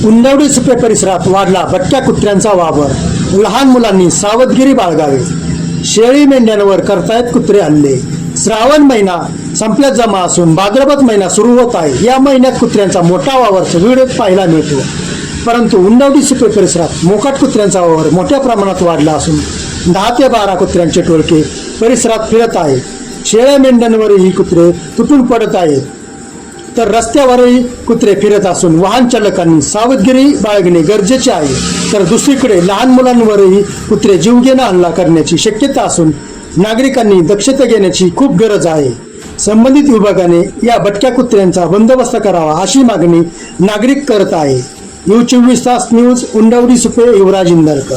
उंदवडी सुपे परिसरात वाढला भटक्या कुत्र्यांचा वावर. लहान मुलांनी सावधगिरी बाळगावी. शेळी मेंढ्यांवर करतायत कुत्रे हल्ले. श्रावण महिना संपल्यात जमा असून भाद्रपद महिना सुरू होत आहे. या महिन्यात कुत्र्यांचा मोठा वावर व्हिडिओत पाहायला मिळतो. परंतु उंदवडी सुपे परिसरात मोकाट कुत्र्यांचा वावर मोठ्या प्रमाणात वाढला असून 10 ते 12 कुत्र्यांचे टोळके परिसरात फिरत आहे. शेळ्या मेंढ्यांवरही कुत्रे तुटून पडत आहेत, तर रस्त्यावरही कुत्रे फिरत असून वाहन चालकांनी सावधगिरी बाळगणे गरजेचे आहे. तर दुसरीकडे लहान मुलांवरही कुत्रे जीवघेणा हल्ला करण्याची शक्यता असून नागरिकांनी दक्षता घेण्याची खूप गरज आहे. संबंधित विभागाने या भटक्या कुत्र्यांचा बंदोबस्त करावा अशी मागणी नागरिक करत आहे. U24 तास न्यूज, उंडवडी सुपे, युवराज इंदरकर.